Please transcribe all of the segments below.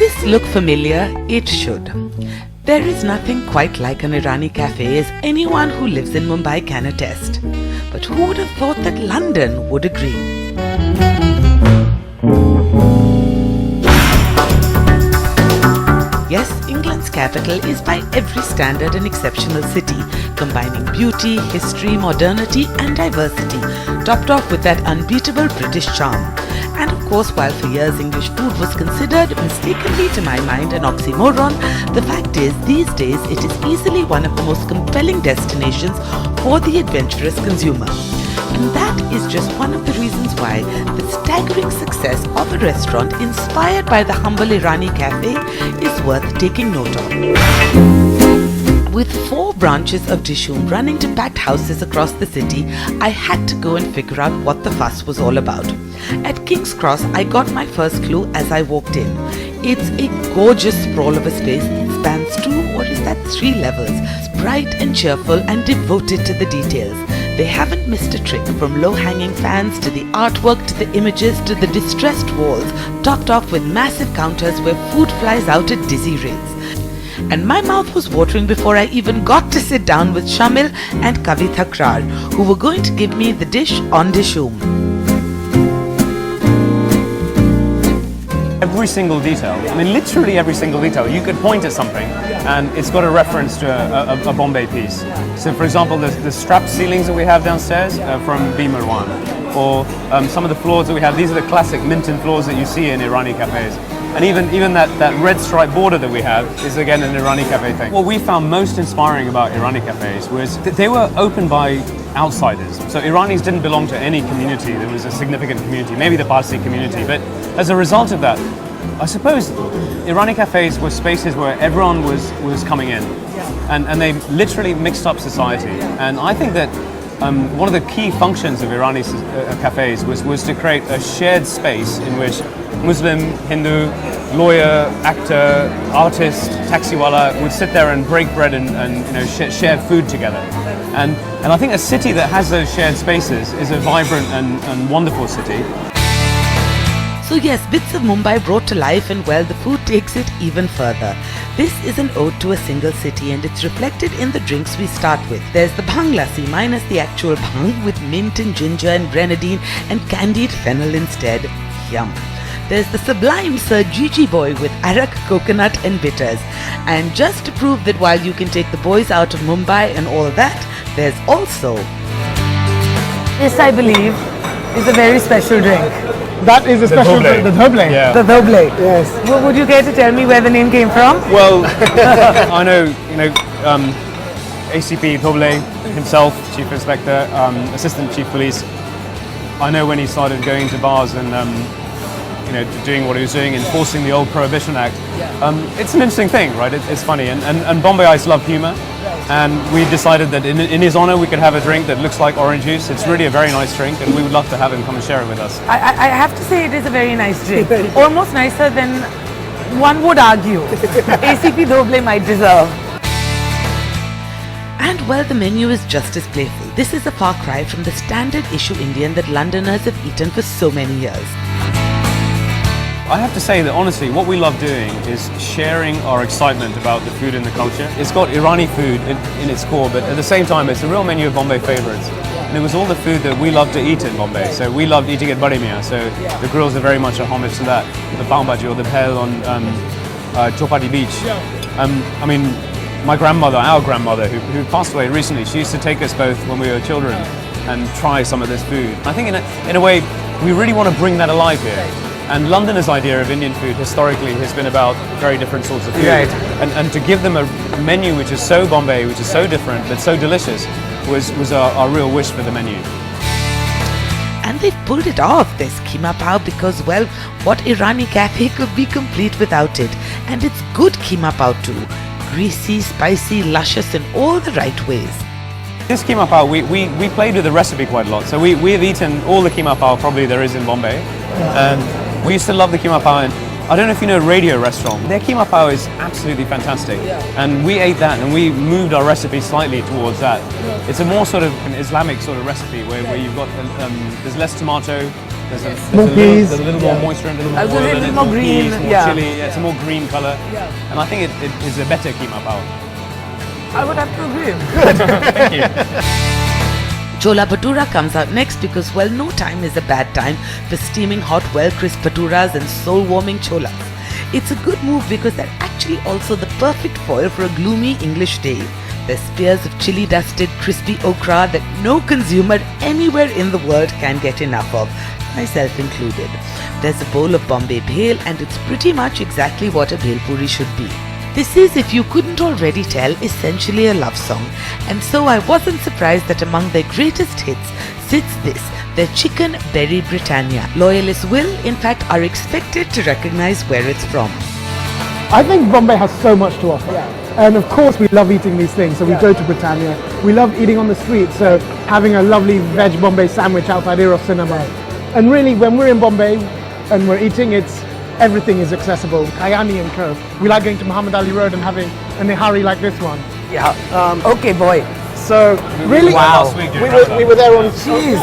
this look familiar? It should. There is nothing quite like an Irani cafe, as anyone who lives in Mumbai can attest. But who would have thought that London would agree? Yes, England's capital is by every standard an exceptional city, combining beauty, history, modernity and diversity, topped off with that unbeatable British charm. And of course, while for years English food was considered, mistakenly to my mind, an oxymoron, the fact is these days it is easily one of the most compelling destinations for the adventurous consumer. And that is just one of the reasons why the staggering success of a restaurant inspired by the humble Irani cafe is worth taking note of. With 4 branches of Dishoom running to packed houses across the city, I had to go and figure out what the fuss was all about. At King's Cross, I got my first clue as I walked in. It's a gorgeous sprawl of a space that spans 2 or is that 3 levels. It's bright and cheerful and devoted to the details. They haven't missed a trick, from low-hanging fans to the artwork to the images to the distressed walls, topped off with massive counters where food flies out at dizzy rates. And my mouth was watering before I even got to sit down with Shamil and Kavit Thakrar, who were going to give me the dish on Dishoom. Every single detail, I mean literally every single detail, you could point at something and it's got a reference to a Bombay piece. So for example, the strapped ceilings that we have downstairs from B. Marwan, or some of the floors that we have, these are the classic Minton floors that you see in Irani cafes. And even that red stripe border that we have is again an Irani cafe thing. What we found most inspiring about Irani cafes was that they were opened by outsiders. So Iranis didn't belong to any community. There was a significant community, maybe the Parsi community, but as a result of that, I suppose Irani cafes were spaces where everyone was coming in, and they literally mixed up society. And I think that one of the key functions of Irani cafes was to create a shared space in which Muslim, Hindu, lawyer, actor, artist, taxiwala would sit there and break bread and share food together. And I think a city that has those shared spaces is a vibrant and wonderful city. So yes, bits of Mumbai brought to life, and well, the food takes it even further. This is an ode to a single city, and it's reflected in the drinks we start with. There's the bhang lassi minus the actual bhang, with mint and ginger and grenadine and candied fennel instead. Yum. There's the sublime Sir Gigi Boy with arak, coconut and bitters. And just to prove that while you can take the boys out of Mumbai and all that, there's also... This, I believe, is a very special drink. That is a special drink, the dhoble. Yeah. The dhoble. Yes. Well, would you care to tell me where the name came from? Well, I know, ACP Dhoble himself, Chief Inspector, Assistant Chief Police. I know when he started going to bars and doing what he was doing, enforcing the old Prohibition Act. It's an interesting thing, right? It's funny, and Bombayites love humour, and we decided that in his honour we could have a drink that looks like orange juice. It's really a very nice drink, and we would love to have him come and share it with us. I have to say it is a very nice drink. Almost nicer than one would argue ACP Dhoble might deserve. And well, the menu is just as playful. This is a far cry from the standard issue Indian that Londoners have eaten for so many years. I have to say that honestly, what we love doing is sharing our excitement about the food and the culture. It's got Irani food in its core, but at the same time, it's a real menu of Bombay favourites. And it was all the food that we love to eat in Bombay. So we loved eating at Badi Mian, so the grills are very much a homage to that. The pav bhaji or the bhel on Chopati Beach. I mean, my grandmother, our grandmother, who passed away recently, she used to take us both when we were children and try some of this food. I think in a way, we really want to bring that alive here. And Londoners' idea of Indian food historically has been about very different sorts of food. Right. And to give them a menu which is so Bombay, which is so different, but so delicious, was our real wish for the menu. And they've pulled it off, this keema pav, because well, what Irani cafe could be complete without it? And it's good keema pav too. Greasy, spicy, luscious in all the right ways. This keema pav, we played with the recipe quite a lot. So we have eaten all the keema pav probably there is in Bombay. And we used to love the keema pav. And I don't know if you know Radio Restaurant. Their keema pav is absolutely fantastic. And we ate that and we moved our recipe slightly towards that. It's a more sort of an Islamic sort of recipe where you've got, there's less tomato, There's a little more moisture and a little more oil in it, more green, peas, more yeah. chili. It's a more green colour, and I think it is a better keema pao. I would have to agree. Thank you. Chola bhatura comes out next because, well, no time is a bad time for steaming hot, well-crisp bhaturas and soul-warming cholas. It's a good move because they're actually also the perfect foil for a gloomy English day. They're spears of chili-dusted, crispy okra that no consumer anywhere in the world can get enough of, myself included. There's a bowl of Bombay bhel, and it's pretty much exactly what a bhel puri should be. This is, if you couldn't already tell, essentially a love song, and so I wasn't surprised that among their greatest hits sits this, their chicken berry Britannia. Loyalists will, in fact, are expected to recognize where it's from. I think Bombay has so much to offer. And of course we love eating these things, so we go to Britannia. We love eating on the street, so having a lovely veg Bombay sandwich outside Eros Cinema. And really, when we're in Bombay and we're eating, everything is accessible. Kayani and Co. We like going to Muhammad Ali Road and having a nihari like this one. Yeah. Okay, boy. So really, Wow. we were there on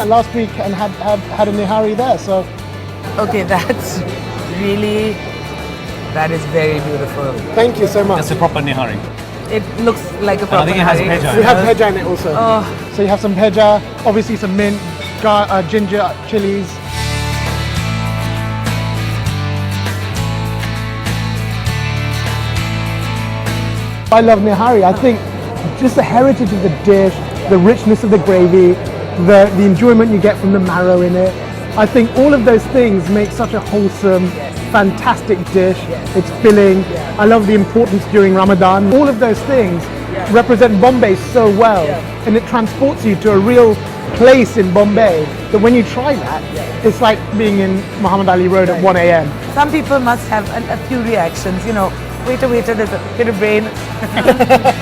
last week and had a nihari there. So Okay, that is very beautiful. thank you so much. That's a proper nihari. It looks like a And I proper think it has nihari. bheja. We have bheja in it also. Oh. So you have some bheja, obviously some mint, ginger, chilies. I love nihari. I think just the heritage of the dish, the richness of the gravy, the enjoyment you get from the marrow in it. I think all of those things make such a wholesome, fantastic dish. It's filling. I love the importance during Ramadan. All of those things represent Bombay so well, and it transports you to a real place in Bombay that when you try that, it's like being in Muhammad Ali Road at 1 a.m. Some people must have a few reactions, you know. Waiter, there's a bit of brain.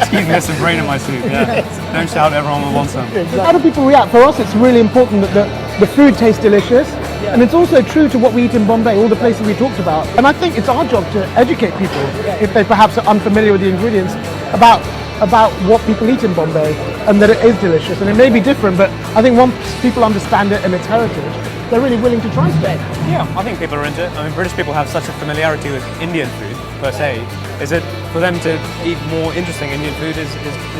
Excuse me, there's some brain in my soup. Yeah. Don't shout, everyone will want some. How do people react? For us, it's really important that the food tastes delicious, and it's also true to what we eat in Bombay, all the places we talked about. And I think it's our job to educate people, if they perhaps are unfamiliar with the ingredients, about what people eat in Bombay, and that it is delicious. And it may be different, but I think once people understand it and its heritage, they're really willing to try stuff. Yeah, I think people are into it. I mean, British people have such a familiarity with Indian food, per se. Is it for them to eat more interesting Indian food is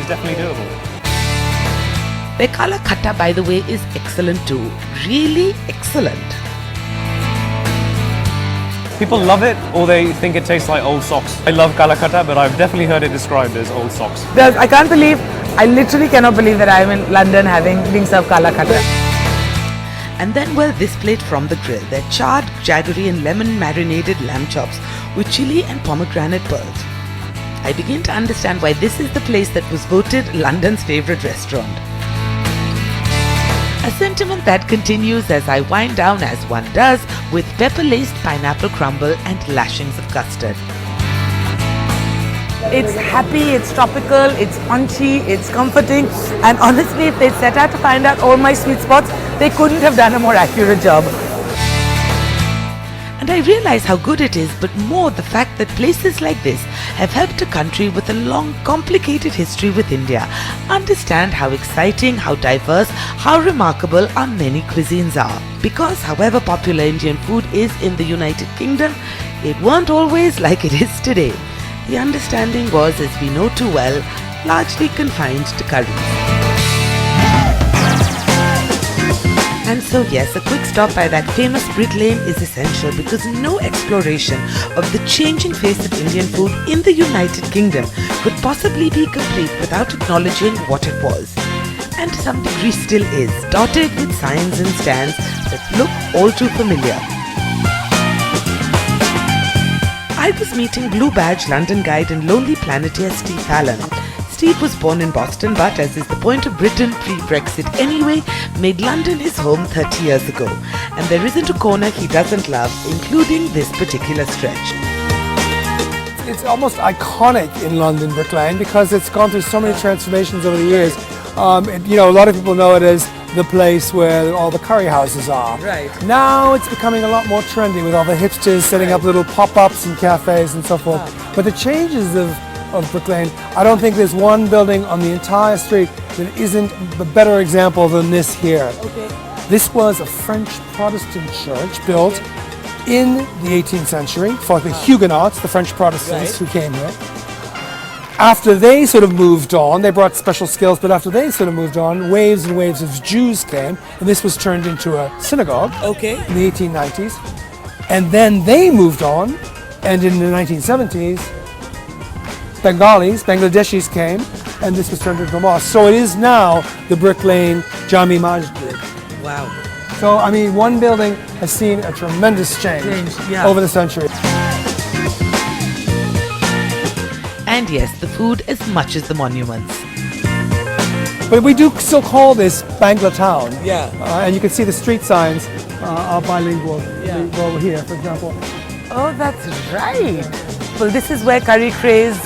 definitely doable. Their kala khatta, by the way, is excellent too. Really excellent. People love it, or they think it tastes like old socks. I love kala khatta, but I've definitely heard it described as old socks. I literally cannot believe that I'm in London being served kala khatta. And then, well, this plate from the grill. They're charred, jaggery and lemon marinated lamb chops with chili and pomegranate pearls. I begin to understand why this is the place that was voted London's favourite restaurant. A sentiment that continues as I wind down, as one does, with pepper-laced pineapple crumble and lashings of custard. It's happy, it's tropical, it's punchy, it's comforting, and honestly, if they set out to find out all my sweet spots, they couldn't have done a more accurate job. And I realize how good it is, but more the fact that places like this have helped a country with a long, complicated history with India understand how exciting, how diverse, how remarkable our many cuisines are. Because however popular Indian food is in the United Kingdom, it weren't always like it is today. The understanding was, as we know too well, largely confined to curries. And so yes, a quick stop by that famous Brick Lane is essential because no exploration of the changing face of Indian food in the United Kingdom could possibly be complete without acknowledging what it was. And to some degree still is, dotted with signs and stands that look all too familiar. I was meeting Blue Badge London guide and Lonely Planeteer Steve Fallon. Steve was born in Boston but, as is the point of Britain pre-Brexit anyway, made London his home 30 years ago. And there isn't a corner he doesn't love, including this particular stretch. It's almost iconic in London, Brick Lane, because it's gone through so many transformations over the years. A lot of people know it as the place where all the curry houses are. Right. Now it's becoming a lot more trendy with all the hipsters setting up little pop-ups and cafes and so forth. But the changes of Brick Lane, I don't think there's one building on the entire street that isn't a better example than this here. Okay. This was a French Protestant church built in the 18th century for the Huguenots, the French Protestants who came here. After they sort of moved on, they brought special skills, but after they sort of moved on, waves and waves of Jews came, and this was turned into a synagogue in the 1890s. And then they moved on, and in the 1970s, Bangladeshis came, and this was turned into a mosque. So it is now the Brick Lane Jami Masjid. Wow. So, I mean, one building has seen a tremendous change over the centuries. And yes, the food as much as the monuments. But we do still call this Bangla Town. Yeah. And you can see the street signs are bilingual. Over here, for example. Oh, that's right. Well, this is where curry craze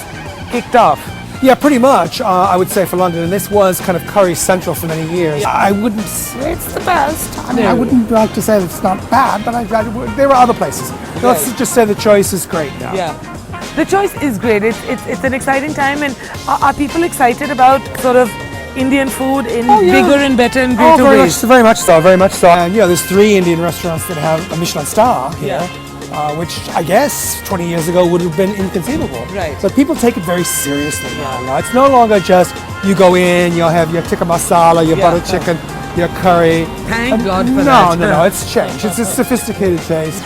kicked off. Yeah, pretty much, I would say, for London. And this was kind of curry central for many years. I wouldn't say it's the best. I mean, I wouldn't like to say it's not bad, but there were other places. Let's just say the choice is great now. Yeah. The choice is great. It's an exciting time, and are people excited about sort of Indian food in bigger and better and greater ways? Very much so, very much so. And there's 3 Indian restaurants that have a Michelin star here, which I guess 20 years ago would have been inconceivable. Right. But people take it very seriously now. It's no longer just you go in, you'll have your tikka masala, your butter chicken, your curry. Thank God for that. that. No, it's changed. It's a sophisticated taste.